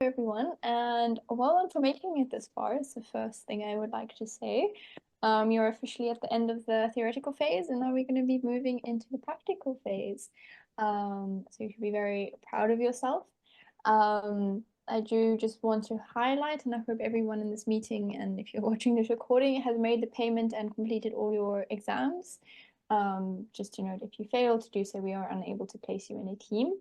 Everyone, and well done for making it this far. It's the first thing I would like to say. You're officially at the end of the theoretical phase, and now we're going to be moving into the practical phase. So you should be very proud of yourself. I do just want to highlight, and I hope everyone in this meeting, and if you're watching this recording, has made the payment and completed all your exams. Just to note, if you fail to do so, we are unable to place you in a team.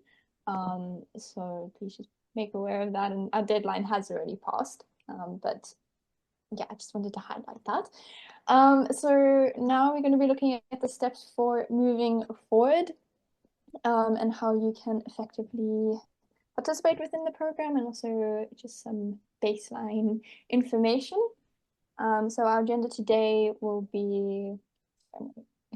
So please just make aware of that, and our deadline has already passed. But yeah, I just wanted to highlight that. So now we're going to be looking at the steps for moving forward, and how you can effectively participate within the program, and also just some baseline information. So our agenda today will be,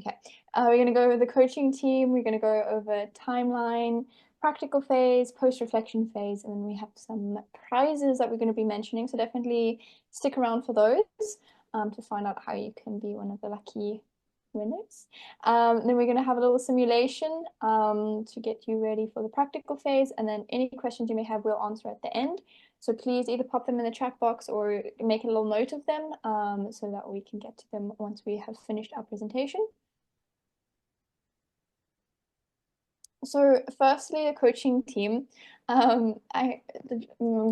okay, we're going to go over the coaching team, we're going to go over timeline, practical phase, post-reflection phase, and then we have some prizes that we're going to be mentioning. So definitely stick around for those to find out how you can be one of the lucky winners. Then we're going to have a little simulation to get you ready for the practical phase, and then any questions you may have we'll answer at the end. So please either pop them in the chat box or make a little note of them so that we can get to them once we have finished our presentation. So firstly, the coaching team. I'm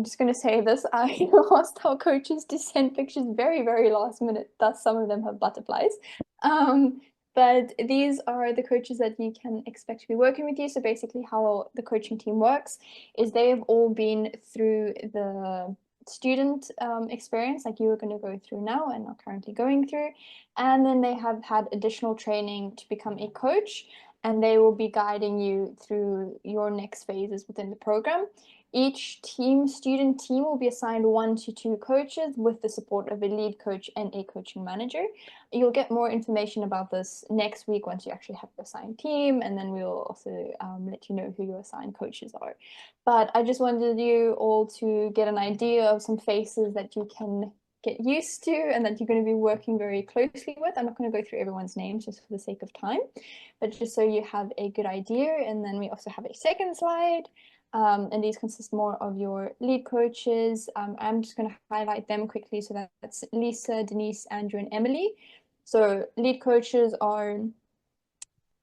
just going to say this. I asked our coaches to send pictures very, very last minute. Thus, some of them have butterflies. But these are the coaches that you can expect to be working with you. So basically how the coaching team works is they have all been through the student experience like you are going to go through now and are currently going through. And then they have had additional training to become a coach, and they will be guiding you through your next phases within the program. Each student team will be assigned 1 to 2 coaches with the support of a lead coach and a coaching manager. You'll get more information about this next week once you actually have your assigned team, and then we'll also let you know who your assigned coaches are. But I just wanted you all to get an idea of some faces that you can get used to and that you're going to be working very closely with. I'm not going to go through everyone's names just for the sake of time, but just so you have a good idea. And then we also have a second slide, and these consist more of your lead coaches. I'm just going to highlight them quickly. So that's Lisa, Denise, Andrew, and Emily. So lead coaches are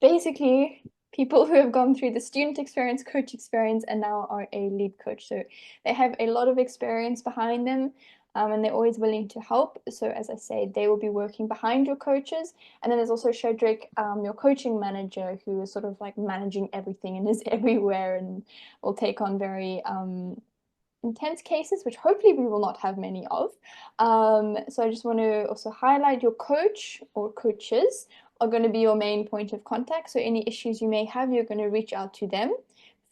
basically people who have gone through the student experience, coach experience, and now are a lead coach. So they have a lot of experience behind them, and they're always willing to help. So as I say, they will be working behind your coaches. And then there's also Shedrick, your coaching manager, who is sort of like managing everything and is everywhere and will take on very intense cases, which hopefully we will not have many of. So I just want to also highlight your coach or coaches are going to be your main point of contact. So any issues you may have, you're going to reach out to them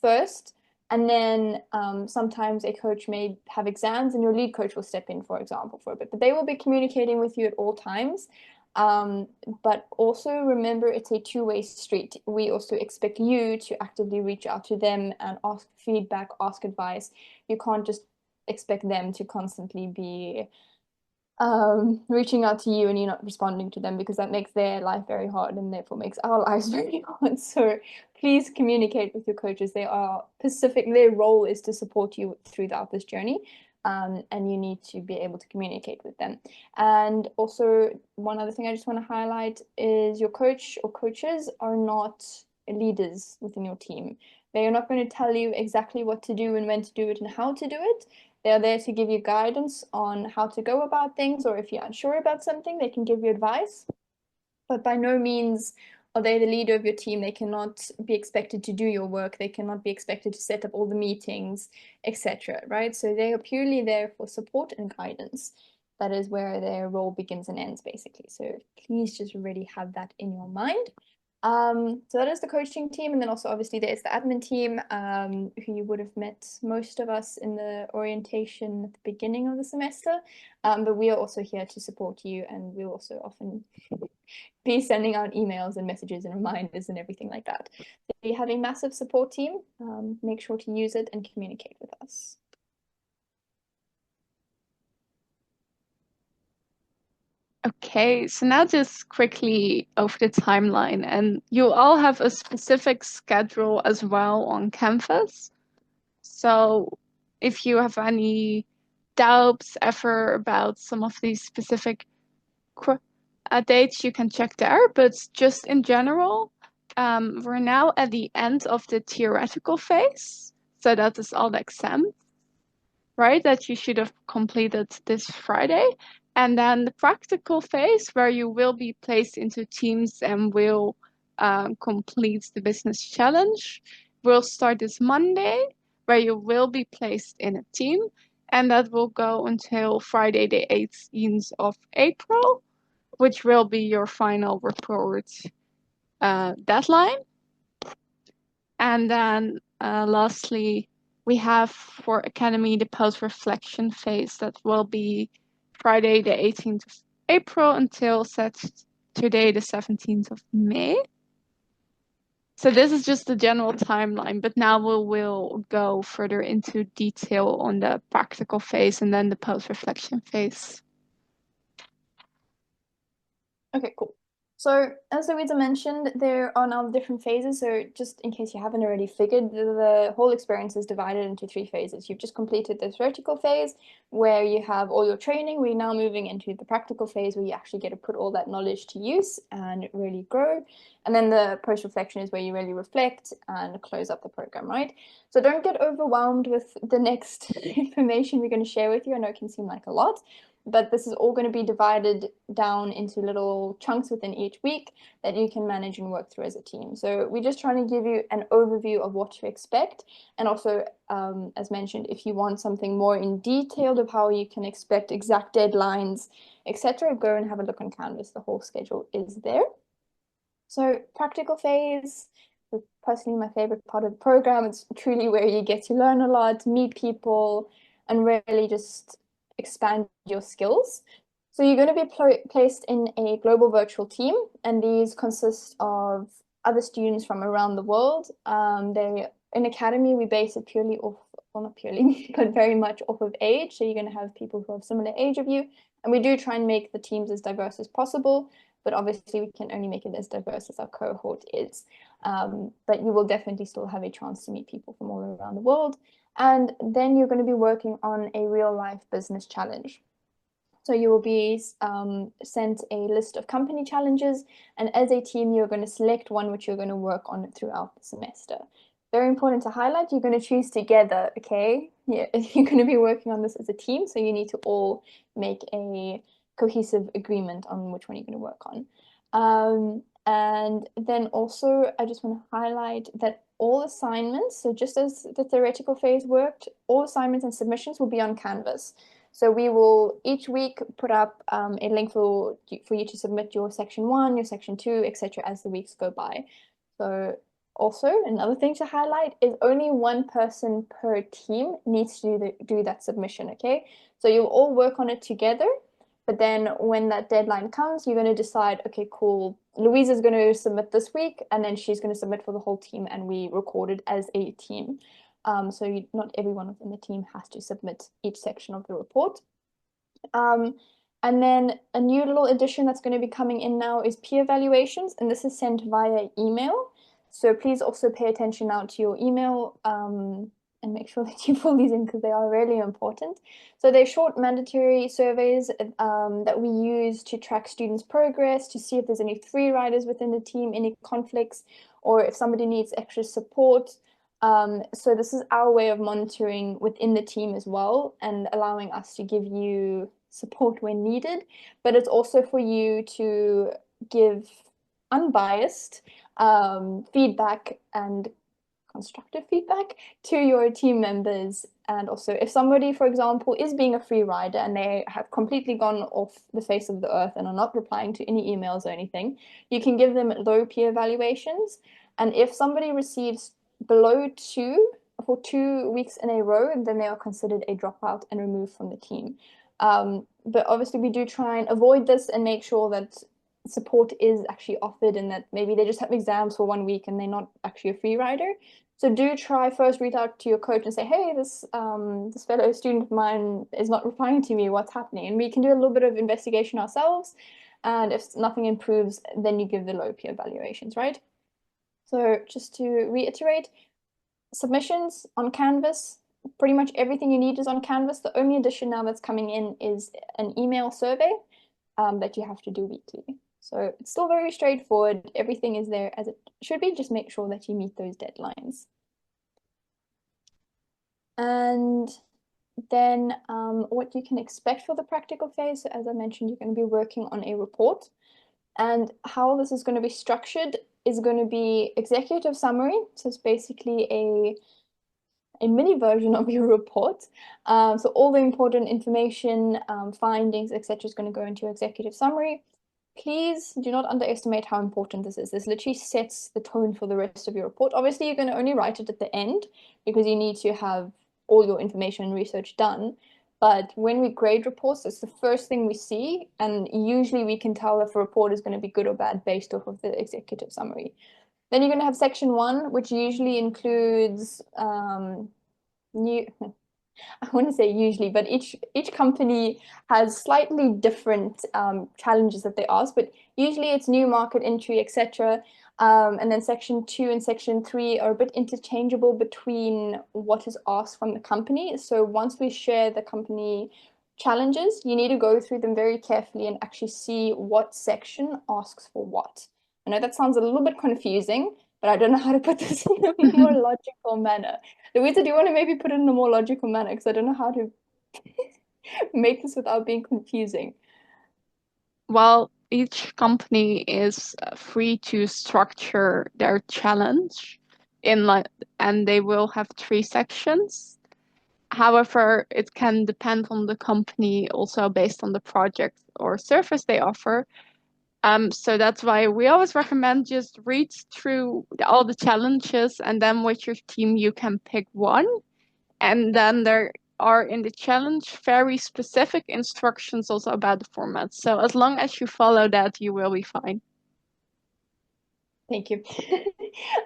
first. And then sometimes a coach may have exams and your lead coach will step in, for example, for a bit. But they will be communicating with you at all times. But also remember, it's a two-way street. We also expect you to actively reach out to them and ask feedback, ask advice. You can't just expect them to constantly be reaching out to you and you're not responding to them, because that makes their life very hard and therefore makes our lives very hard. So please communicate with your coaches. They are specific. Their role is to support you throughout this journey. And you need to be able to communicate with them. And also, one other thing I just want to highlight is your coach or coaches are not leaders within your team. They are not going to tell you exactly what to do and when to do it and how to do it. They're there to give you guidance on how to go about things, or if you're unsure about something, they can give you advice. But by no means are they the leader of your team. They cannot be expected to do your work. They cannot be expected to set up all the meetings, etc. Right? So they are purely there for support and guidance. That is where their role begins and ends, basically. So please just really have that in your mind. So that is the coaching team, and then also obviously there's the admin team, who you would have met most of us in the orientation at the beginning of the semester. But we are also here to support you, and we'll also often be sending out emails and messages and reminders and everything like that. So you have a massive support team. Make sure to use it and communicate with us. Okay, so now just quickly over the timeline, and you all have a specific schedule as well on Canvas. So if you have any doubts ever about some of these specific dates, you can check there. But just in general, we're now at the end of the theoretical phase. So that is all the exams, right? That you should have completed this Friday. And then the practical phase, where you will be placed into teams and will complete the business challenge, will start this Monday, where you will be placed in a team. And that will go until Friday, the 18th of April, which will be your final report deadline. And then lastly, we have for Academy the post-reflection phase that will be Friday the 18th of April until Saturday the 17th of May. So this is just the general timeline, but now we will go further into detail on the practical phase and then the post-reflection phase. Okay, cool. So as Louisa mentioned, there are now different phases. So just in case you haven't already figured, the whole experience is divided into 3 phases. You've just completed the theoretical phase where you have all your training. We're now moving into the practical phase where you actually get to put all that knowledge to use and really grow. And then the post-reflection is where you really reflect and close up the program, right? So don't get overwhelmed with the next information we're going to share with you. I know it can seem like a lot, but this is all going to be divided down into little chunks within each week that you can manage and work through as a team. So we're just trying to give you an overview of what to expect. And also, as mentioned, if you want something more in detail of how you can expect exact deadlines, etc., go and have a look on Canvas. The whole schedule is there. So practical phase is personally my favorite part of the program. It's truly where you get to learn a lot, meet people, and really just expand your skills. So you're going to be placed in a global virtual team, and these consist of other students from around the world. They in academy we base it purely off, well not purely, but very much off of age. So you're going to have people who have similar age of you, and we do try and make the teams as diverse as possible. But obviously, we can only make it as diverse as our cohort is. But you will definitely still have a chance to meet people from all around the world. And then you're going to be working on a real life business challenge. So you will be sent a list of company challenges, and as a team, you're going to select one which you're going to work on throughout the semester. Very important to highlight, you're going to choose together, okay? Yeah, you're going to be working on this as a team, so you need to all make a cohesive agreement on which one you're going to work on. And then also, I just want to highlight that all assignments, so just as the theoretical phase worked, all assignments and submissions will be on Canvas. So we will each week put up a link for you to submit your section 1, your section 2, etc. as the weeks go by. So also another thing to highlight is only one person per team needs to do that submission, okay? So you'll all work on it together, but then when that deadline comes, you're going to decide, okay, cool, Louisa's going to submit this week, and then she's going to submit for the whole team, and we record it as a team. So not everyone within the team has to submit each section of the report. And then a new little addition that's going to be coming in now is peer evaluations, and this is sent via email. So please also pay attention now to your email and make sure that you fill these in because they are really important. So they're short mandatory surveys that we use to track students' progress, to see if there's any free riders within the team, any conflicts, or if somebody needs extra support. So this is our way of monitoring within the team as well and allowing us to give you support when needed, but it's also for you to give unbiased feedback and constructive feedback to your team members. And also if somebody, for example, is being a free rider and they have completely gone off the face of the earth and are not replying to any emails or anything, you can give them low peer evaluations. And if somebody receives below 2 for 2 weeks in a row, then they are considered a dropout and removed from the team. But obviously we do try and avoid this and make sure that support is actually offered and that maybe they just have exams for 1 week and they're not actually a free rider. So do try first reach out to your coach and say, hey, this fellow student of mine is not replying to me, what's happening? And we can do a little bit of investigation ourselves. And if nothing improves, then you give the low peer evaluations, right? So just to reiterate, submissions on Canvas, pretty much everything you need is on Canvas. The only addition now that's coming in is an email survey that you have to do weekly. So it's still very straightforward. Everything is there as it should be. Just make sure that you meet those deadlines. And then what you can expect for the practical phase. So as I mentioned, you're going to be working on a report. And how this is going to be structured is going to be executive summary. So it's basically a mini version of your report. So all the important information, findings, etc. is going to go into your executive summary. Please do not underestimate how important this is. This literally sets the tone for the rest of your report. Obviously, you're going to only write it at the end because you need to have all your information and research done. But when we grade reports, it's the first thing we see. And usually we can tell if a report is going to be good or bad based off of the executive summary. Then you're going to have section one, which usually includes new I want to say usually, but each company has slightly different challenges that they ask, but usually it's new market entry, etc. And then section two and section three are a bit interchangeable between what is asked from the company. So once we share the company challenges, you need to go through them very carefully and actually see what section asks for what. I know that sounds a little bit confusing, but I don't know how to put this in a more logical manner. Louisa, do you want to maybe put it in a more logical manner? Because I don't know how to make this without being confusing. Well, each company is free to structure their challenge in like, and they will have three sections. However, it can depend on the company also based on the project or service they offer. So that's why we always recommend just read through all the challenges and then with your team you can pick one. And then there are in the challenge very specific instructions also about the format. So as long as you follow that, you will be fine. Thank you.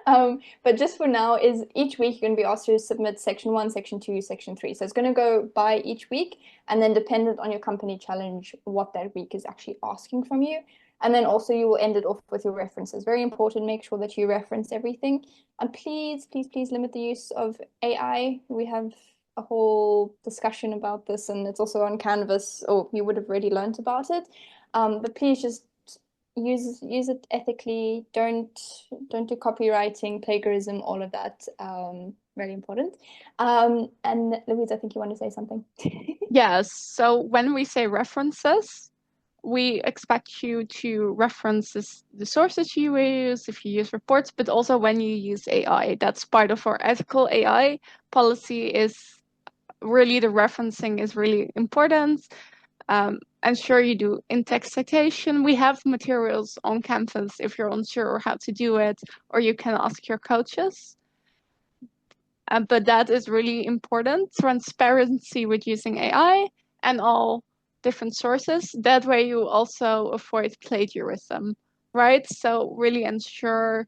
But just for now, is each week you're going to be asked to submit section one, section two, section three. So it's going to go by each week, and then dependent on your company challenge, what that week is actually asking from you. And then also you will end it off with your references. Very important, make sure that you reference everything. And please, please, please limit the use of AI. We have a whole discussion about this, and it's also on Canvas, or you would have already learned about it. But please just use it ethically. Don't do copywriting, plagiarism, all of that. Really important. And Louise, I think you want to say something. Yes, so when we say references, we expect you to reference the sources you use if you use reports, but also when you use AI. That's part of our ethical AI policy is really the referencing is really important. Ensure you do in-text citation. We have materials on Canvas if you're unsure how to do it, or you can ask your coaches. But that is really important. Transparency with using AI and all different sources. That way you also avoid plagiarism, right? So really ensure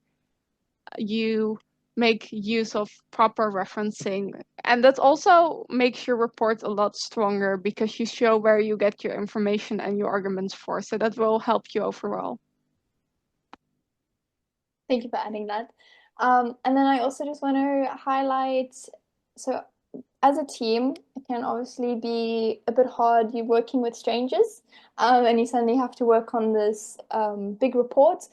you make use of proper referencing. And that also makes your report a lot stronger because you show where you get your information and your arguments for. So that will help you overall. Thank you for adding that. And then I also just want to highlight, so as a team, it can obviously be a bit hard. You're working with strangers, and you suddenly have to work on this big report.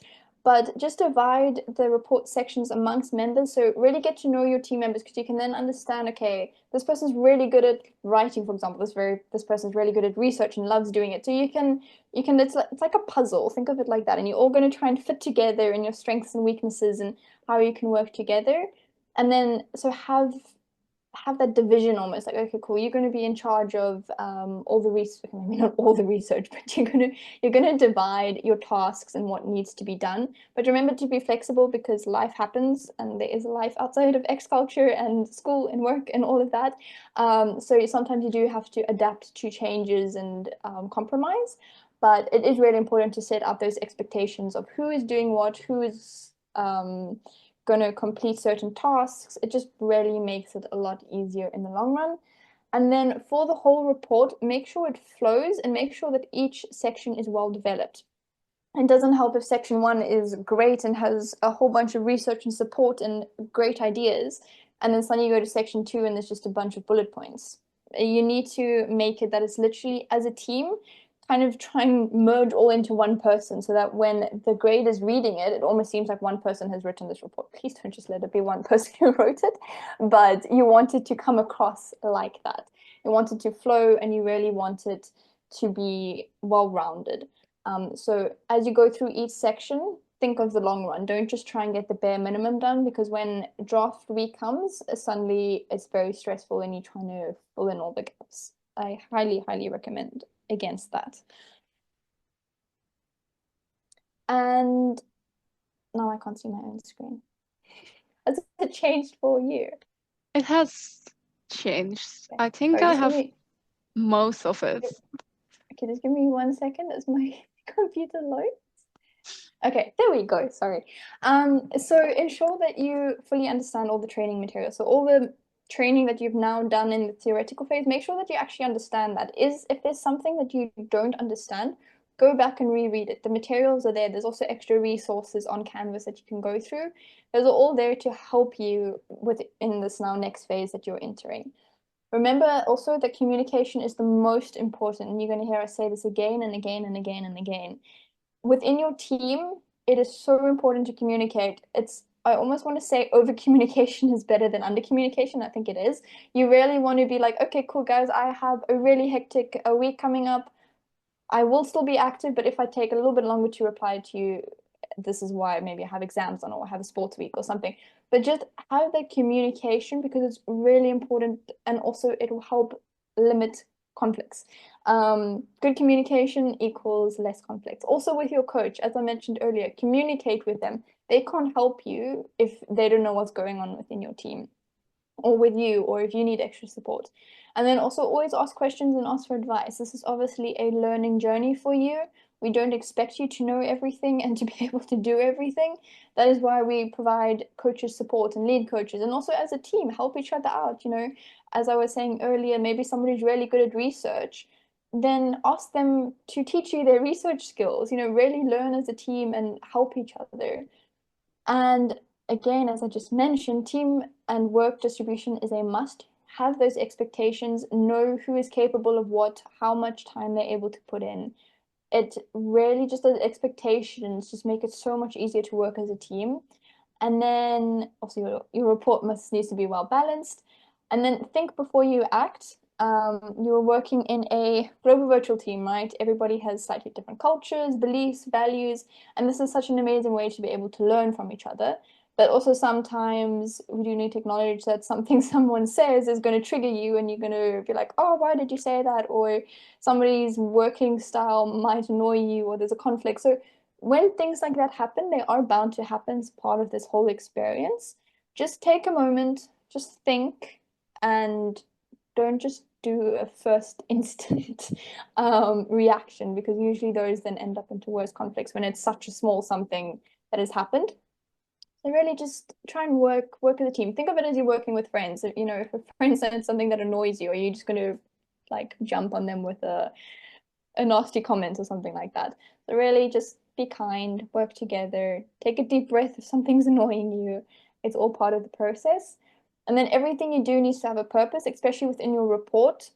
But just divide the report sections amongst members. So really get to know your team members because you can then understand, okay, this person's really good at writing, for example. This person's really good at research and loves doing it. So you can it's like a puzzle. Think of it like that. And you're all going to try and fit together in your strengths and weaknesses and how you can work together. And then so have that division almost like, okay, cool, you're going to be in charge of all the research, maybe not all the research, but you're going to divide your tasks and what needs to be done. But remember to be flexible because life happens and there is a life outside of X culture and school and work and all of that. So sometimes you do have to adapt to changes and compromise. But it is really important to set up those expectations of who is doing what, who is going to complete certain tasks. It just really makes it a lot easier in the long run. And then for the whole report, make sure it flows and make sure that each section is well developed. It doesn't help if section one is great and has a whole bunch of research and support and great ideas, and then suddenly you go to section two and there's just a bunch of bullet points. You need to make it that it's literally as a team, kind of try and merge all into one person so that when the grade is reading it, it almost seems like one person has written this report. Please don't just let it be one person who wrote it, but you want it to come across like that. You want it to flow and you really want it to be well-rounded. So as you go through each section, think of the long run. Don't just try and get the bare minimum done because when draft week comes, suddenly it's very stressful and you're trying to fill in all the gaps. I highly, highly recommend against that. And now I can't see my own screen. Has it changed for you? It has changed. Okay. I think Sorry, I just give have me most of it. okay, just give me 1 second as my computer loads. Okay, there we go. Sorry. So ensure that you fully understand all the training material. So all the training that you've now done in the theoretical phase, make sure that you actually understand that. If there's something that you don't understand, go back and reread it. The materials are there. There's also extra resources on Canvas that you can go through. Those are all there to help you with in this now next phase that you're entering. Remember also that communication is the most important, and you're going to hear us say this again and again and again and again within your team, it is so important to communicate. I almost want to say over communication is better than under communication. I think it is. You really want to be like, okay, cool, guys, I have a really hectic a week coming up. I will still be active, but if I take a little bit longer to reply to you, this is why maybe I have exams on or I have a sports week or something. But just have that communication because it's really important and also it will help limit conflicts. Good communication equals less conflicts. Also with your coach, as I mentioned earlier, communicate with them. They can't help you if they don't know what's going on within your team or with you, or if you need extra support. And then also always ask questions and ask for advice. This is obviously a learning journey for you. We don't expect you to know everything and to be able to do everything. That is why we provide coaches support and lead coaches, and also as a team, help each other out. As I was saying earlier, maybe somebody's really good at research, then ask them to teach you their research skills. Really learn as a team and help each other. And again, as I just mentioned, team and work distribution is a must. Have those expectations, know who is capable of what, how much time they're able to put in. It really just those expectations just make it so much easier to work as a team. And then also your report needs to be well balanced. And then think before you act. You're working in a global virtual team, right? Everybody has slightly different cultures, beliefs, values, and this is such an amazing way to be able to learn from each other. But also sometimes we do need to acknowledge that something someone says is going to trigger you and you're going to be like, oh, why did you say that? Or somebody's working style might annoy you or there's a conflict. So when things like that happen, they are bound to happen as part of this whole experience. Just take a moment, just think, and don't just do a first instant reaction because usually those then end up into worse conflicts when it's such a small something that has happened. So really just try and work as a team. Think of it as you're working with friends. If a friend says something that annoys you, are you just going to like jump on them with a nasty comment or something like that? So really just be kind, work together, take a deep breath if something's annoying you. It's all part of the process. And then everything you do needs to have a purpose, especially within your report.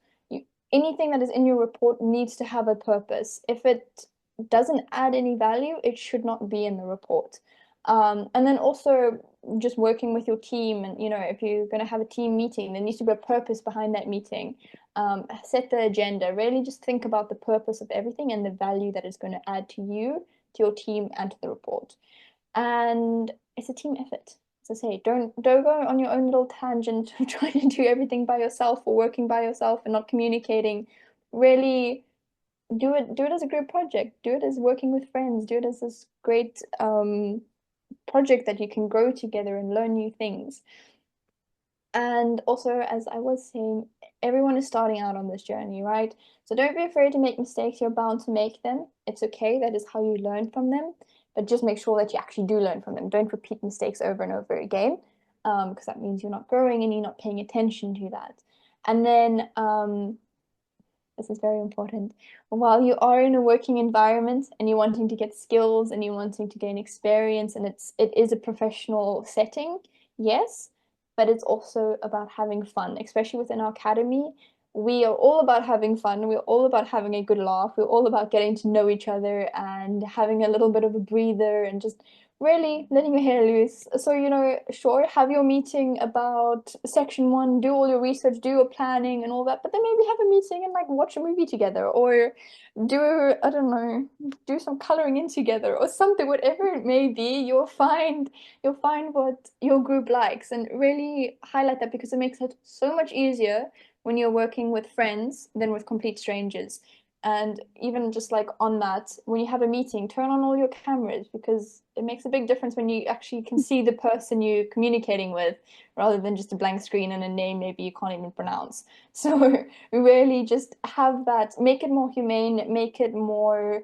Anything that is in your report needs to have a purpose. If it doesn't add any value, it should not be in the report. And then also just working with your team, and if you're going to have a team meeting, there needs to be a purpose behind that meeting. Set the agenda. Really just think about the purpose of everything and the value that it's going to add to you, to your team, and to the report. And it's a team effort. As I say, don't go on your own little tangent of trying to do everything by yourself or working by yourself and not communicating. Really do it as a group project. Do it as working with friends. Do it as this great project that you can grow together and learn new things. And also, as I was saying, everyone is starting out on this journey, right? So don't be afraid to make mistakes. You're bound to make them. It's okay. That is how you learn from them. But just make sure that you actually do learn from them. Don't repeat mistakes over and over again, because that means you're not growing and you're not paying attention to that. And then This is very important. While you are in a working environment and you're wanting to get skills and you're wanting to gain experience and it is a professional setting, yes, but it's also about having fun, especially within our academy. We are all about having fun. We're all about having a good laugh. We're all about getting to know each other and having a little bit of a breather and just really letting your hair loose. So, sure, have your meeting about section one, do all your research, do your planning and all that, but then maybe have a meeting and like watch a movie together or I don't know, do some coloring in together or something, whatever it may be, you'll find what your group likes and really highlight that because it makes it so much easier when you're working with friends than with complete strangers. And even just like on that, when you have a meeting, turn on all your cameras because it makes a big difference when you actually can see the person you're communicating with rather than just a blank screen and a name maybe you can't even pronounce. So really just have that, make it more humane, make it more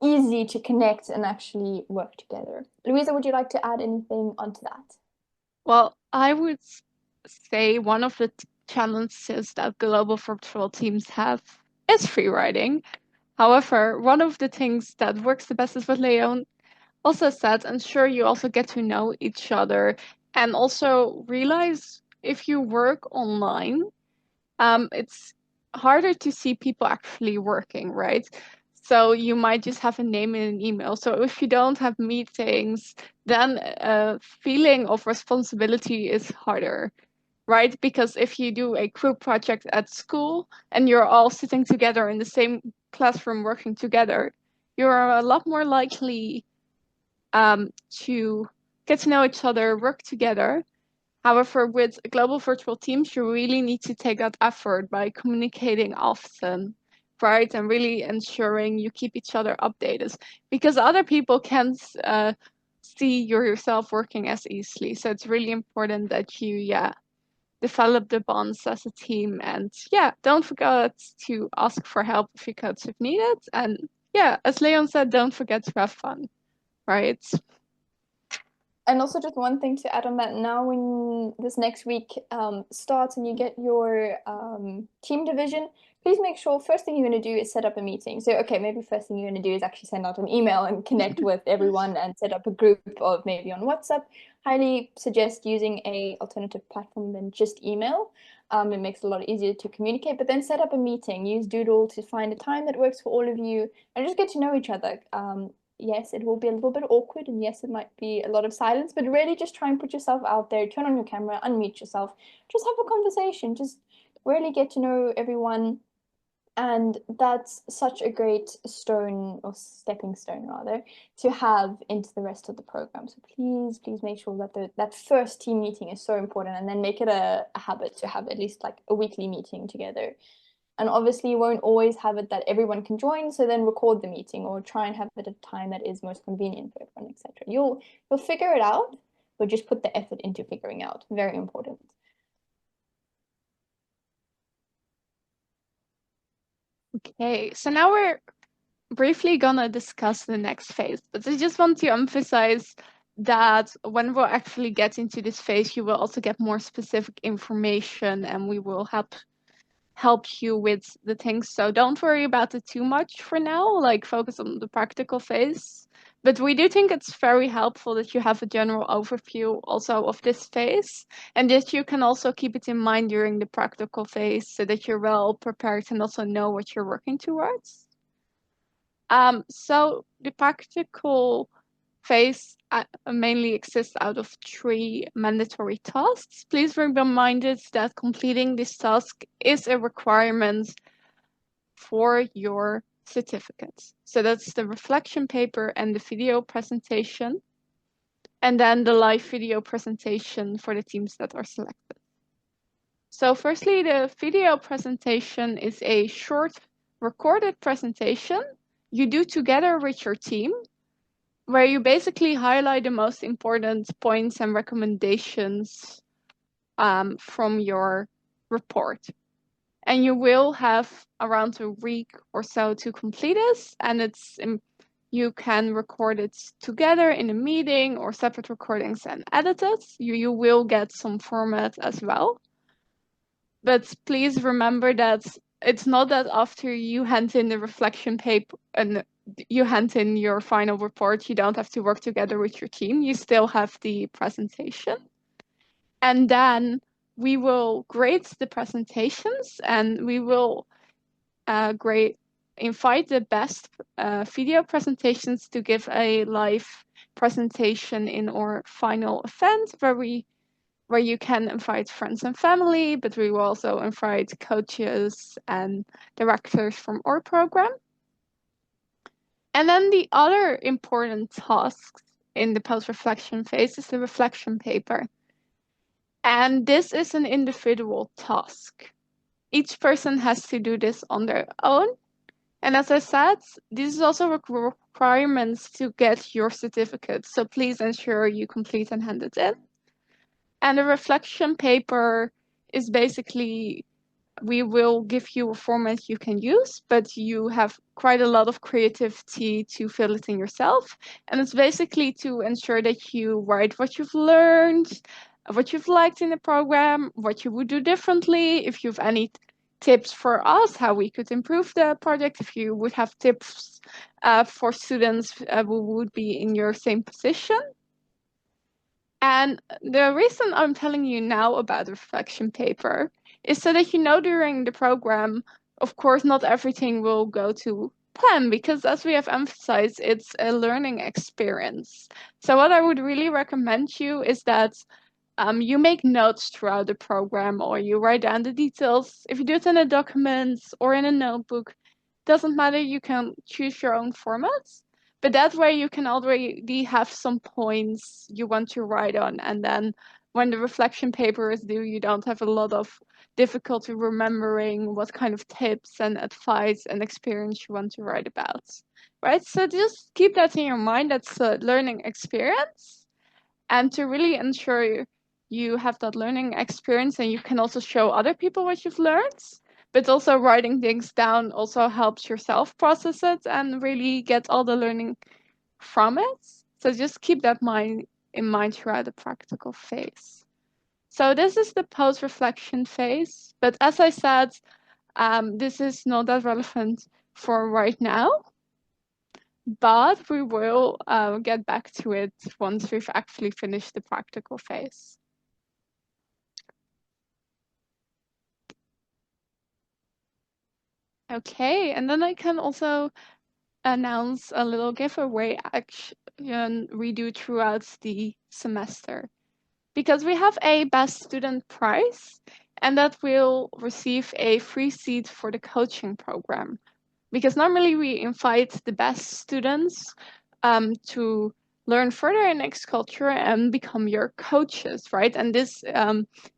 easy to connect and actually work together. Louisa, would you like to add anything onto that? Well, I would say one of the challenges that global virtual teams have is free writing. However, one of the things that works the best is what Leon also said, ensure you also get to know each other and also realize if you work online, it's harder to see people actually working, right? So you might just have a name in an email. So if you don't have meetings, then a feeling of responsibility is harder, right? Because if you do a group project at school and you're all sitting together in the same classroom working together, you're a lot more likely to get to know each other, work together. However, with global virtual teams, you really need to take that effort by communicating often, right? And really ensuring you keep each other updated because other people can't see yourself working as easily. So it's really important that you, yeah, develop the bonds as a team. And yeah, don't forget to ask for help if needed. And yeah, as Leon said, don't forget to have fun, right? And also, just one thing to add on that now, when this next week starts and you get your team division, please make sure first thing you're going to do is set up a meeting. So, okay, maybe first thing you're going to do is actually send out an email and connect with everyone and set up a group of maybe on WhatsApp. Highly suggest using a alternative platform than just email. It makes it a lot easier to communicate, but then set up a meeting. Use Doodle to find a time that works for all of you and just get to know each other. Yes, it will be a little bit awkward, and yes, it might be a lot of silence, but really just try and put yourself out there, turn on your camera, unmute yourself, just have a conversation, just really get to know everyone. And that's such a great stone or stepping stone rather to have into the rest of the program. So please make sure that that first team meeting is so important and then make it a habit to have at least like a weekly meeting together. And obviously, you won't always have it that everyone can join, so then record the meeting or try and have it at a time that is most convenient for everyone, etc. You'll figure it out, but just put the effort into figuring out. Very important. Okay, so now we're briefly gonna discuss the next phase, but I just want to emphasize that when we'll actually get into this phase, you will also get more specific information and we will help you with the things. So don't worry about it too much for now, like focus on the practical phase. But we do think it's very helpful that you have a general overview also of this phase and that you can also keep it in mind during the practical phase so that you're well prepared and also know what you're working towards. So the practical phase mainly exists out of three mandatory tasks. Please be reminded that completing this task is a requirement for your certificate. So that's the reflection paper and the video presentation, and then the live video presentation for the teams that are selected. So firstly, the video presentation is a short recorded presentation you do together with your team, where you basically highlight the most important points and recommendations from your report. And you will have around a week or so to complete this, and you can record it together in a meeting or separate recordings and edit it. You will get some format as well. But please remember that it's not that after you hand in the reflection paper and you hand in your final report, you don't have to work together with your team. You still have the presentation. And then we will grade the presentations and we will grade, invite the best video presentations to give a live presentation in our final event where you can invite friends and family, but we will also invite coaches and directors from our program. And then the other important task in the post-reflection phase is the reflection paper. And this is an individual task. Each person has to do this on their own. And as I said, this is also requirements to get your certificate. So please ensure you complete and hand it in. And the reflection paper is basically, we will give you a format you can use, but you have quite a lot of creativity to fill it in yourself. And it's basically to ensure that you write what you've learned, what you've liked in the program, what you would do differently, if you've any tips for us, how we could improve the project, if you would have tips for students who would be in your same position. And the reason I'm telling you now about the reflection paper is so that you know during the program, of course, not everything will go to plan because as we have emphasized, it's a learning experience. So what I would really recommend you is that you make notes throughout the program or you write down the details. If you do it in a document or in a notebook, doesn't matter, you can choose your own formats. But that way you can already have some points you want to write on. And then when the reflection paper is due, you don't have a lot of difficulty remembering what kind of tips and advice and experience you want to write about. Right? So just keep that in your mind. That's a learning experience. And to really ensure you have that learning experience and you can also show other people what you've learned, but also writing things down also helps yourself process it and really get all the learning from it. So just keep that in mind throughout the practical phase. So this is the post-reflection phase, but as I said, this is not that relevant for right now, but we will get back to it once we've actually finished the practical phase. Okay, and then I can also announce a little giveaway action we do throughout the semester. Because we have a best student prize, and that will receive a free seat for the coaching program. Because normally we invite the best students to learn further in X culture and become your coaches, right? And this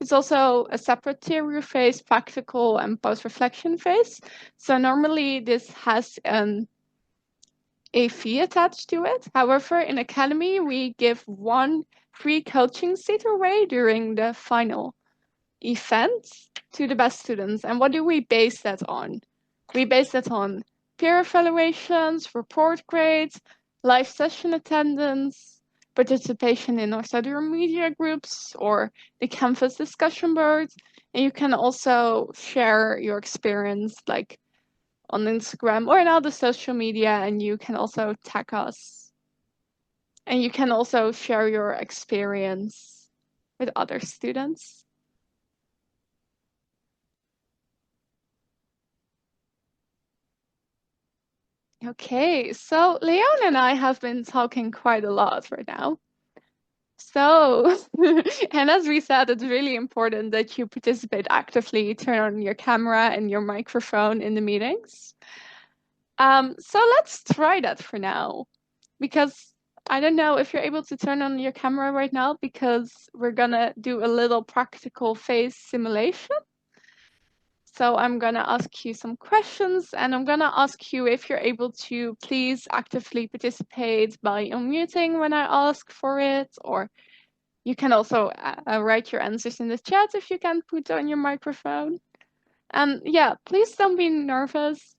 is also a separate theory phase, practical and post-reflection phase. So normally this has a fee attached to it. However, in Academy, we give one free coaching seat away during the final event to the best students. And what do we base that on? We base that on peer evaluations, report grades, live session attendance, participation in our study or media groups, or the Canvas discussion boards. And you can also share your experience like on Instagram or in other social media, and you can also tag us. And you can also share your experience with other students. Okay, so Leon and I have been talking quite a lot right now. So, and as we said, it's really important that you participate actively, turn on your camera and your microphone in the meetings. So let's try that for now, because I don't know if you're able to turn on your camera right now, because we're gonna do a little practical phase simulation. So I'm gonna ask you some questions, and I'm gonna ask you if you're able to please actively participate by unmuting when I ask for it, or you can also write your answers in the chat if you can put on your microphone. And yeah, please don't be nervous.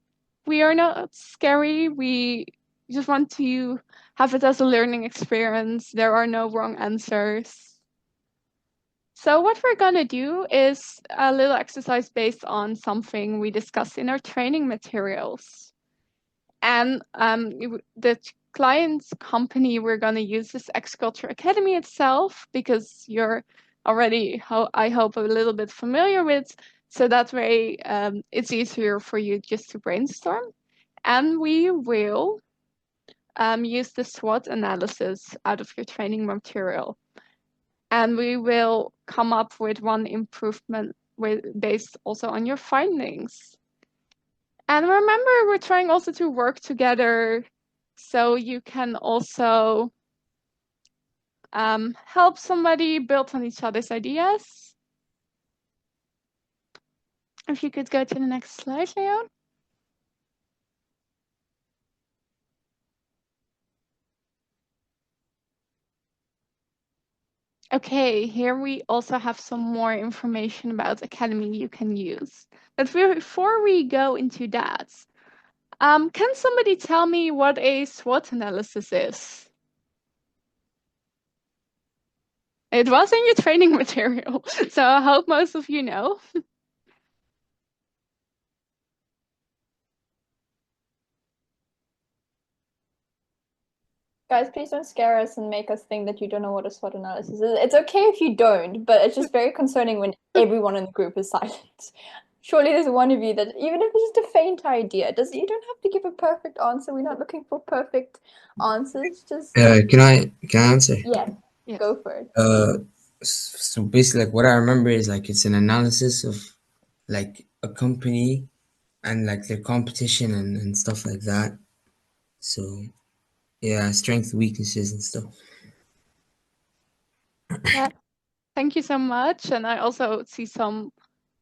We are not scary. We just want to have it as a learning experience. There are no wrong answers. So what we're gonna do is a little exercise based on something we discussed in our training materials. And the client's company we're gonna use is X Culture Academy itself because you're already, I hope, a little bit familiar with. So that way, it's easier for you just to brainstorm. And we will use the SWOT analysis out of your training material. And we will come up with one improvement based also on your findings. And remember, we're trying also to work together so you can also help somebody build on each other's ideas. If you could go to the next slide, Leon. Okay, here we also have some more information about Academy you can use. But before we go into that, can somebody tell me what a SWOT analysis is? It was in your training material, so I hope most of you know. Guys, please don't scare us and make us think that you don't know what a SWOT analysis is. It's okay if you don't, but it's just very concerning when everyone in the group is silent. Surely there's one of you that, even if it's just a faint idea, does you don't have to give a perfect answer. We're not looking for perfect answers. Just Can I answer? yeah, Yes. go for it. So basically, like what I remember is like it's an analysis of like a company and like their competition and stuff like that. So yeah, strengths, weaknesses, and stuff. Yeah. Thank you so much. And I also see some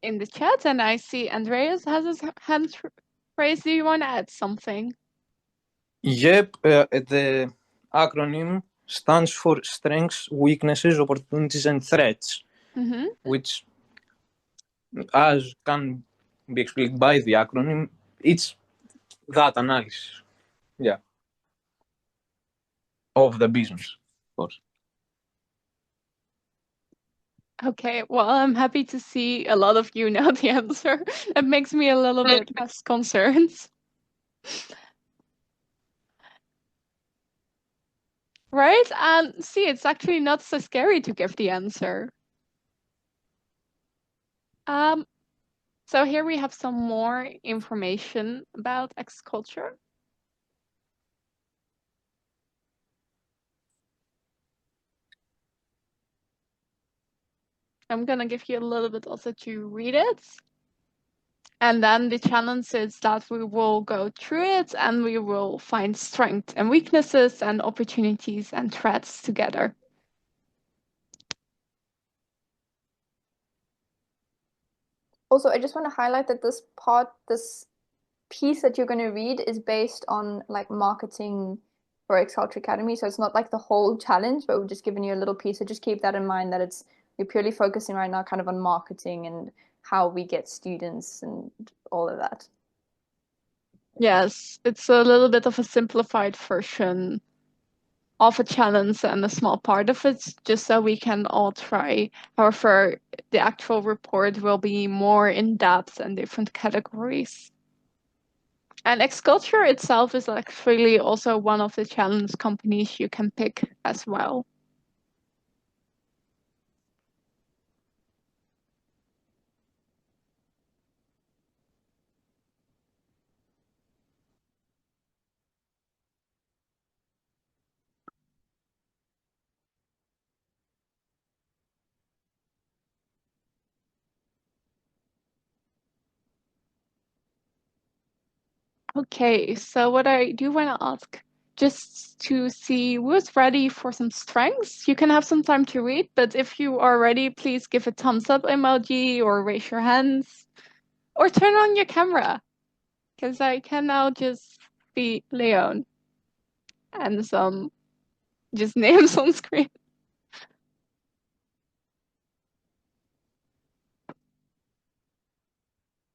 in the chat, and I see Andreas has his hand raised. Do you want to add something? Yep, the acronym stands for Strengths, Weaknesses, Opportunities, and Threats, which, as can be explained by the acronym, it's that analysis, yeah, of the business, of course. Okay, well, I'm happy to see a lot of you know the answer. It makes me a little bit less concerned. Right? And see, it's actually not so scary to give the answer. Um, so here we have some more information about X culture. I'm gonna give you a little bit also to read it. And then the challenge is that we will go through it and we will find strengths and weaknesses and opportunities and threats together. Also, I just want to highlight that this piece that you're going to read is based on like marketing for X Culture Academy. So it's not like the whole challenge, but we've just given you a little piece. So just keep that in mind that we're purely focusing right now kind of on marketing and how we get students and all of that. Yes, it's a little bit of a simplified version of a challenge and a small part of it, just so we can all try. However, the actual report will be more in depth and different categories. And Xculture itself is actually also one of the challenge companies you can pick as well. Okay, so what I do want to ask, just to see who's ready for some strengths, you can have some time to read, but if you are ready, please give a thumbs up emoji or raise your hands or turn on your camera, because I can now just be Leon and some just names on screen.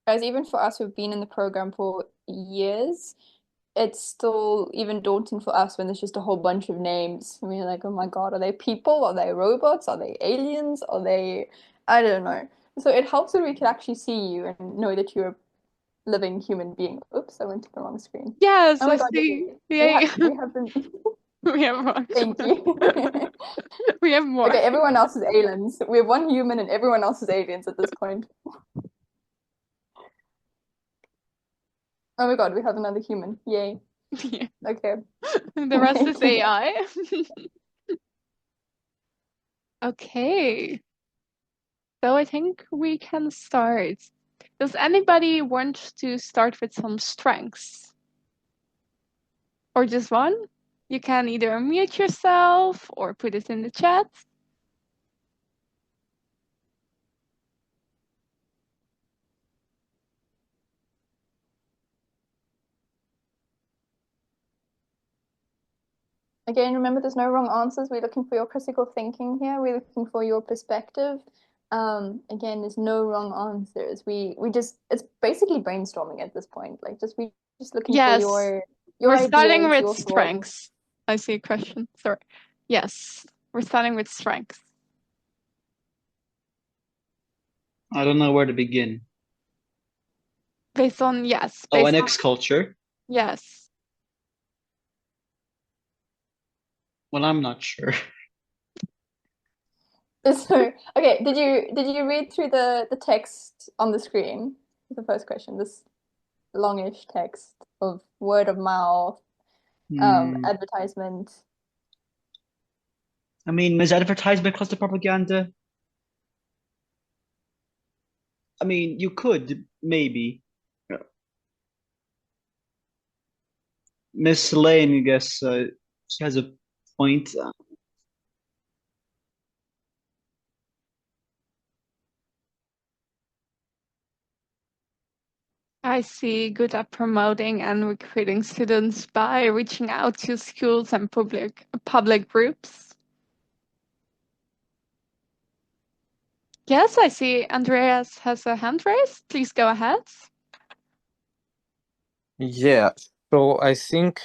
Guys, even for us who've been in the program for years, it's still even daunting for us when there's just a whole bunch of names. I mean, like, oh my God, are they people? Are they robots? Are they aliens? Are they, I don't know. So it helps when we can actually see you and know that you're a living human being. Oops, I went to the wrong screen. Yes, Oh my I God, see. we Yay. we have been. We have one. Thank you. We have more. Okay, everyone else is aliens. We have one human and everyone else is aliens at this point. Oh my God, we have another human. Yay. Yeah. Okay. The rest is Thank you. AI. Okay. So I think we can start. Does anybody want to start with some strengths? Or just one? You can either unmute yourself or put it in the chat. Again, remember there's no wrong answers. We're looking for your critical thinking here. We're looking for your perspective. Again, there's no wrong answers. We just it's basically brainstorming at this point. Like we just looking for Yes. your We're starting ideas, with your thoughts. strengths. I see a question. Sorry. Yes, we're starting with strengths. I don't know where to begin. Based on, yes. Oh, Based an on, ex-culture? yes. Well, I'm not sure. So, okay, did you read through the text on the screen? The first question, this longish text of word of mouth, advertisement. I mean, is advertisement cluster propaganda? I mean, you could, maybe. Miss Lane, I guess, she has a point. I see good at promoting and recruiting students by reaching out to schools and public groups. Yes, I see Andreas has a hand raised. Please go ahead. Yeah, so I think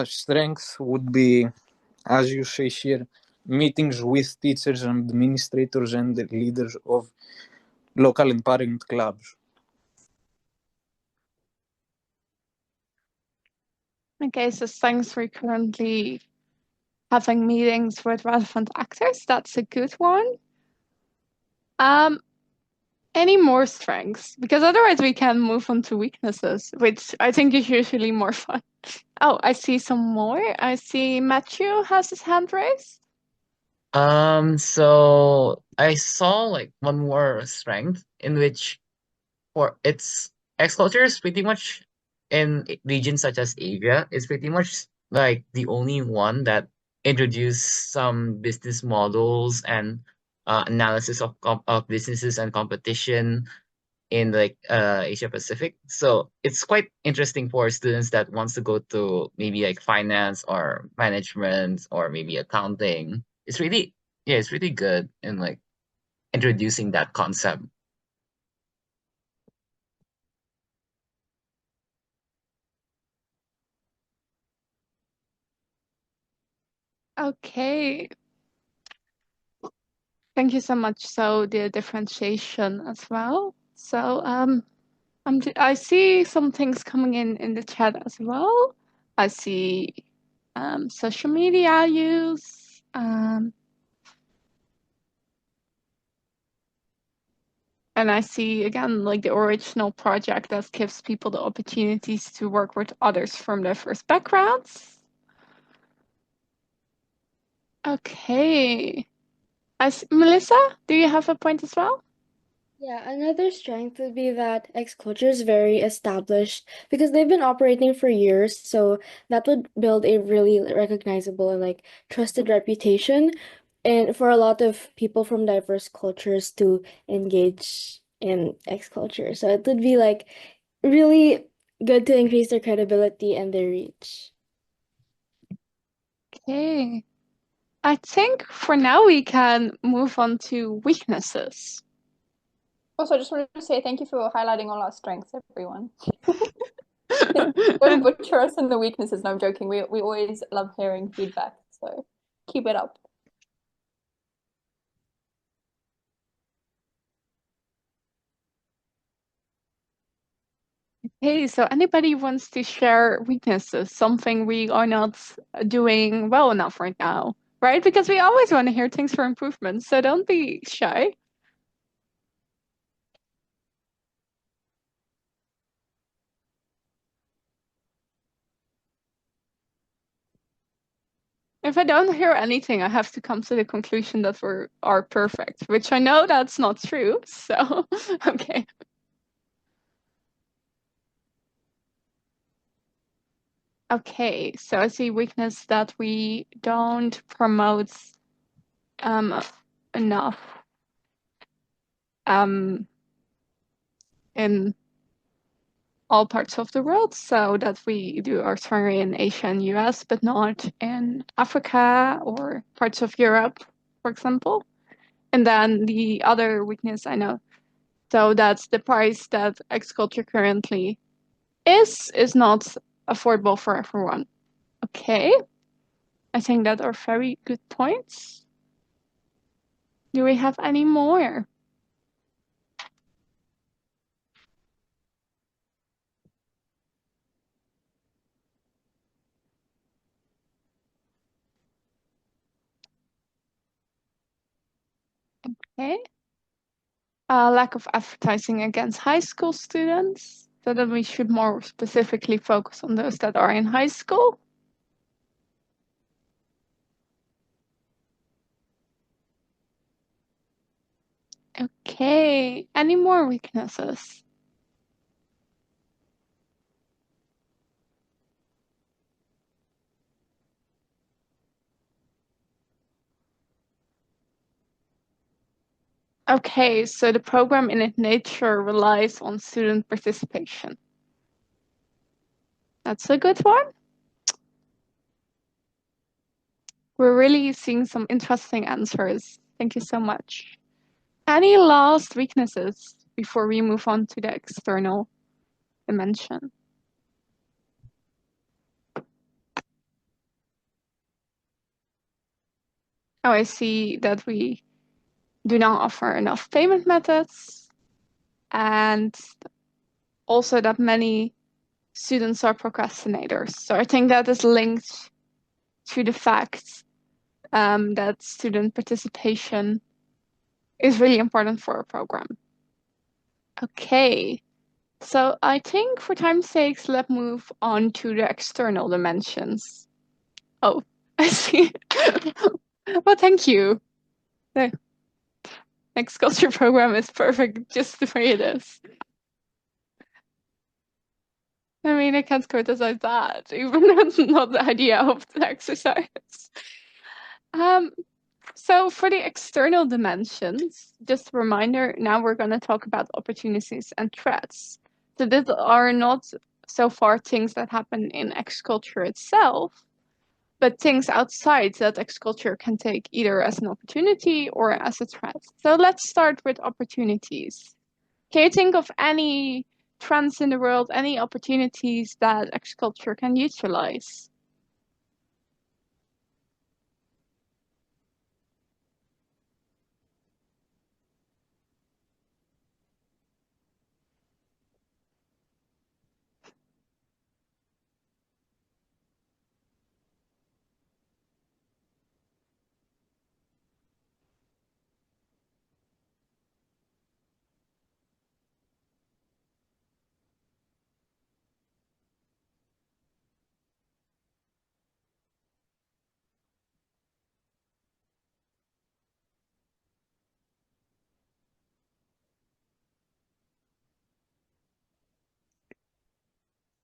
strength would be, as you say here, meetings with teachers and administrators and the leaders of local and parent clubs. Okay, so thanks for currently having meetings with relevant actors. That's a good one. Any more strengths? Because otherwise we can move on to weaknesses, which I think is usually more fun. Oh, I see some more. I see Matthew has his hand raised. So I saw like one more strength in which for its X culture is pretty much in regions such as Asia, it's pretty much like the only one that introduced some business models and analysis of businesses and competition in like Asia Pacific. So it's quite interesting for students that wants to go to maybe like finance or management or maybe accounting. It's really yeah, it's really good in like introducing that concept. Okay. Thank you so much. So the differentiation as well. So I see some things coming in the chat as well. I see social media use. And I see again like the original project that gives people the opportunities to work with others from diverse backgrounds. Okay. Melissa, do you have a point as well? Yeah, another strength would be that X culture is very established because they've been operating for years, so that would build a really recognizable and like trusted reputation, and for a lot of people from diverse cultures to engage in X culture. So it would be like really good to increase their credibility and their reach. Okay. I think for now we can move on to weaknesses. Also, I just wanted to say thank you for highlighting all our strengths, everyone. Don't butcher us in the weaknesses. No, I'm joking. We always love hearing feedback, so keep it up. Hey, so anybody wants to share weaknesses, something we are not doing well enough right now, right? Because we always want to hear things for improvement, so don't be shy. If I don't hear anything, I have to come to the conclusion that we are perfect, which I know that's not true, so okay. Okay, so I see weakness that we don't promote enough in all parts of the world, so that we do are stronger in Asia and US, but not in Africa or parts of Europe, for example. And then the other weakness I know, so that's the price that agriculture currently is not affordable for everyone. Okay, I think that are very good points. Do we have any more? Okay. Lack of advertising against high school students, so that we should more specifically focus on those that are in high school. Okay, any more weaknesses? Okay, so the program in its nature relies on student participation. That's a good one. We're really seeing some interesting answers. Thank you so much. Any last weaknesses before we move on to the external dimension? Oh, I see that we do not offer enough payment methods, and also that many students are procrastinators. So I think that is linked to the fact that student participation is really important for a program. Okay, so I think for time's sakes, let's move on to the external dimensions. Oh, I see. Well, thank you. The next culture program is perfect just the way it is. I mean, I can't criticize that, even though it's not the idea of the exercise. So for the external dimensions, just a reminder, now we're going to talk about opportunities and threats. So these are not so far things that happen in agriculture itself, but things outside that agriculture can take either as an opportunity or as a threat. So let's start with opportunities. Can you think of any trends in the world, any opportunities that agriculture can utilize?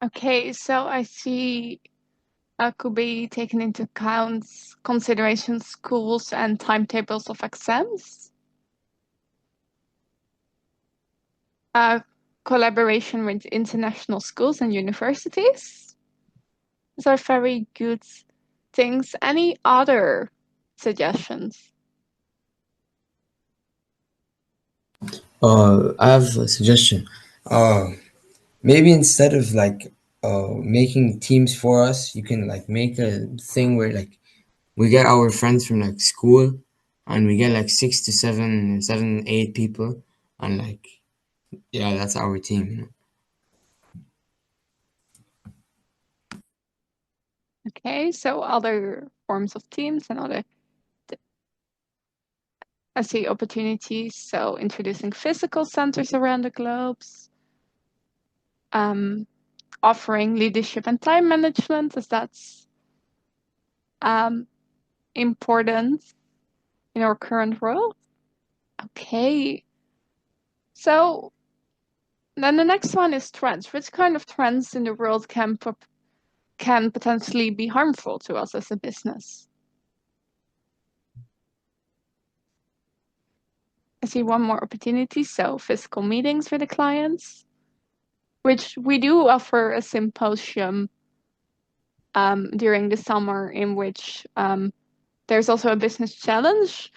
Okay, so I see could be taken into account consideration schools and timetables of exams. Collaboration with international schools and universities. These are very good things. Any other suggestions? I have a suggestion. Maybe instead of like making teams for us. You can like make a thing where like we get our friends from like school, and we get like 6 to 7, 8 people, and like yeah, that's our team. You know? Okay, so other forms of teams and other, I see opportunities. So introducing physical centers around the globes, offering leadership and time management, as that's important in our current world. Okay, so then the next one is trends. Which kind of trends in the world can potentially be harmful to us as a business? I see one more opportunity, so physical meetings with the clients, which we do offer a symposium during the summer in which there's also a business challenge,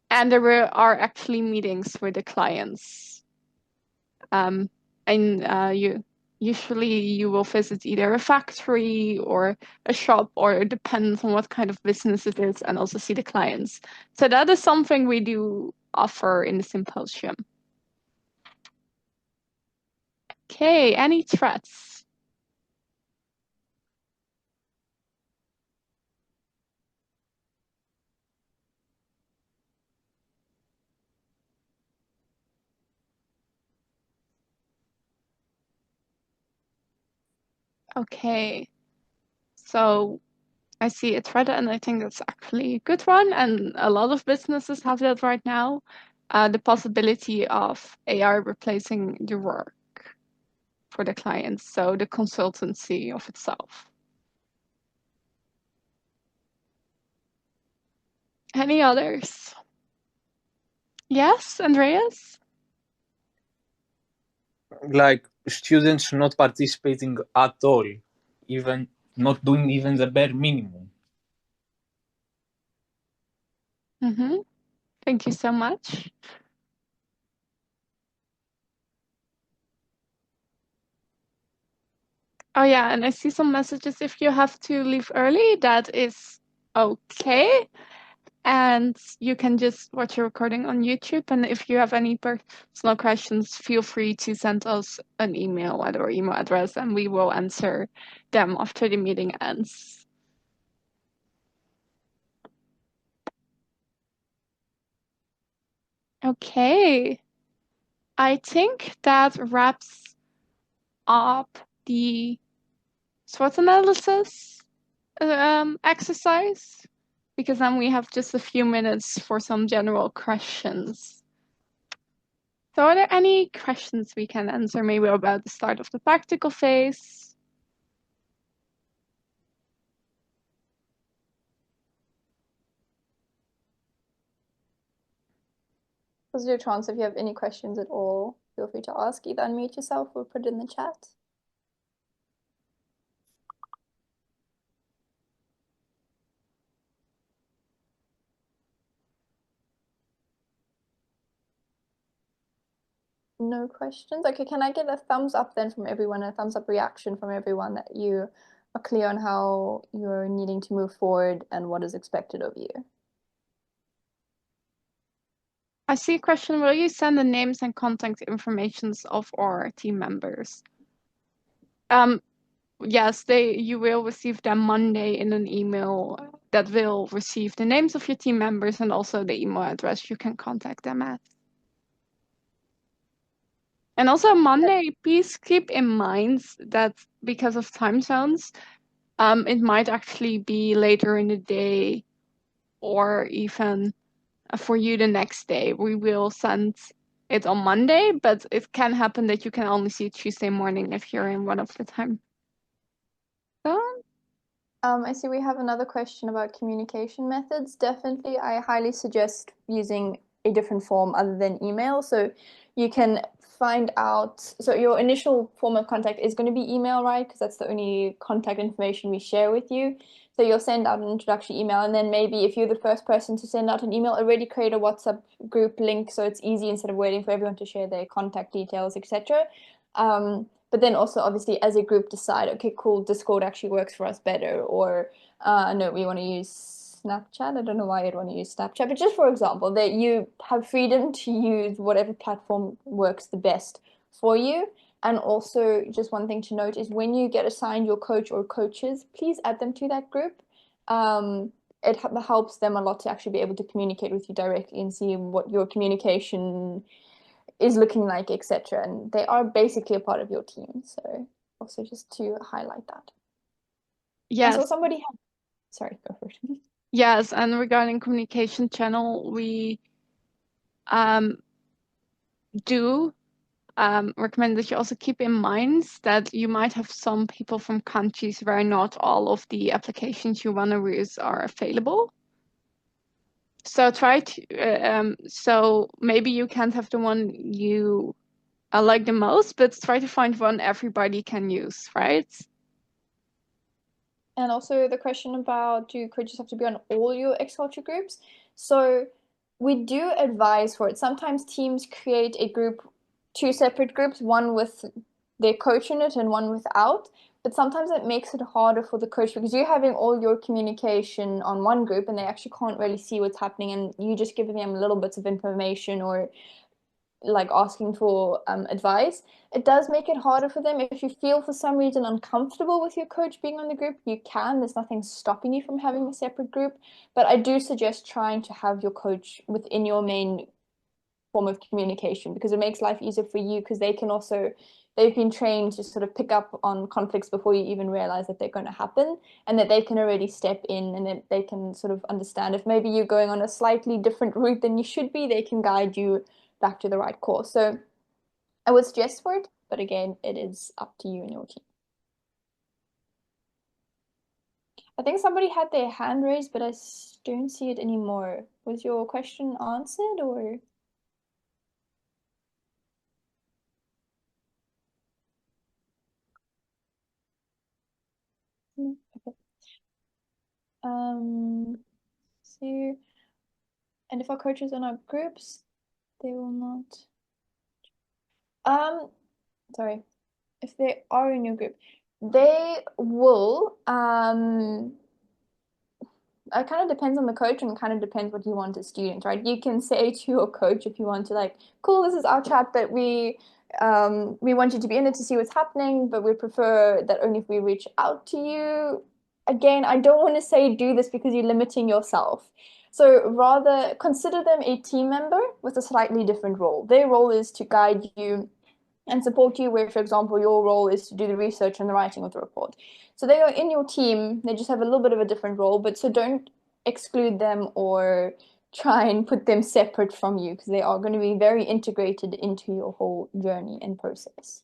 and are actually meetings with the clients. And usually you will visit either a factory or a shop, or it depends on what kind of business it is, and also see the clients. So that is something we do offer in the symposium. Okay, any threats? Okay, so I see a threat, and I think that's actually a good one, and a lot of businesses have that right now. The possibility of AI replacing the work for the clients, so the consultancy of itself. Any others? Yes, Andreas? Like students not participating at all, even not doing even the bare minimum. Thank you so much. Oh yeah, and I see some messages. If you have to leave early, that is okay. And you can just watch a recording on YouTube. And if you have any personal questions, feel free to send us an email at our email address, and we will answer them after the meeting ends. Okay. I think that wraps up the SWOT analysis exercise, because then we have just a few minutes for some general questions. So are there any questions we can answer, maybe about the start of the practical phase? This is your chance. If you have any questions at all, feel free to ask. Either unmute yourself or put it in the chat. No questions? Okay, can I get a thumbs up then from everyone, a thumbs up reaction from everyone, that you are clear on how you're needing to move forward and what is expected of you? I see a question. Will you send the names and contact informations of our team members? Yes, you will receive them Monday in an email that will receive the names of your team members and also the email address you can contact them at. And also Monday, please keep in mind that because of time zones, it might actually be later in the day or even for you the next day. We will send it on Monday, but it can happen that you can only see it Tuesday morning if you're in one of the time zones. I see we have another question about communication methods. Definitely, I highly suggest using a different form other than email. So you can find out, so your initial form of contact is going to be email, right? Because that's the only contact information we share with you. So you'll send out an introductory email, and then maybe if you're the first person to send out an email, already create a WhatsApp group link so it's easy instead of waiting for everyone to share their contact details, etc. but then also obviously as a group decide, okay, cool, Discord actually works for us better, or no, we want to use Snapchat. I don't know why you'd want to use Snapchat, but just for example, that you have freedom to use whatever platform works the best for you. And also, just one thing to note is when you get assigned your coach or coaches, please add them to that group. It helps them a lot to actually be able to communicate with you directly and see what your communication is looking like, etc. And they are basically a part of your team. So also just to highlight that. I saw Yes, somebody had, sorry, go for it. yes, and regarding communication channel, we do recommend that you also keep in mind that you might have some people from countries where not all of the applications you want to use are available. So so maybe you can't have the one you like the most, but try to find one everybody can use, right? And also the question about, do coaches have to be on all your X culture groups? So we do advise for it. Sometimes teams create a group, two separate groups, one with their coach in it and one without. But sometimes it makes it harder for the coach because you're having all your communication on one group and they actually can't really see what's happening, and you just giving them little bits of information or like asking for advice. It does make it harder for them. If you feel for some reason uncomfortable with your coach being on the group, you can. There's nothing stopping you from having a separate group. But I do suggest trying to have your coach within your main form of communication because it makes life easier for you, because they've been trained to sort of pick up on conflicts before you even realize that they're going to happen, and that they can already step in and that they can sort of understand if maybe you're going on a slightly different route than you should be, they can guide you back to the right course. So I would suggest for it, but again, it is up to you and your team. I think somebody had their hand raised, but I don't see it anymore. Was your question answered or? No? Okay. So, and if our coaches are not groups, they will not. Sorry. If they are in your group, they will it kind of depends on the coach and kind of depends what you want as students, right? You can say to your coach if you want to, like, cool, this is our chat, but we want you to be in it to see what's happening, but we prefer that only if we reach out to you. Again, I don't want to say do this because you're limiting yourself. So rather consider them a team member with a slightly different role. Their role is to guide you and support you, where, for example, your role is to do the research and the writing of the report. So they are in your team, they just have a little bit of a different role, but so don't exclude them or try and put them separate from you, because they are going to be very integrated into your whole journey and process.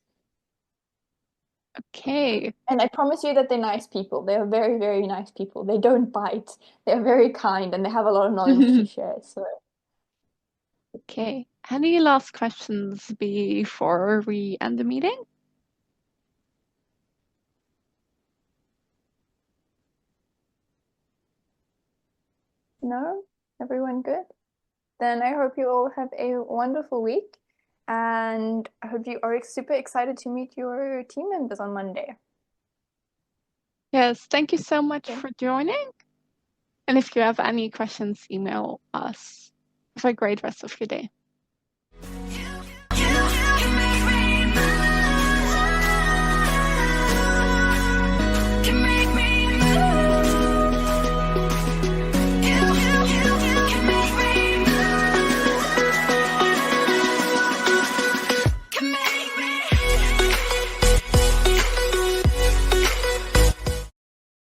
Okay. And I promise you that they're nice people. They are very, very nice people. They don't bite. They're very kind and they have a lot of knowledge to share. So Okay. Any last questions before we end the meeting? no, everyone good? Then I hope you all have a wonderful week. And I hope you are super excited to meet your team members on Monday. Yes, thank you so much Okay. for joining. And if you have any questions, email us. Have a great rest of your day.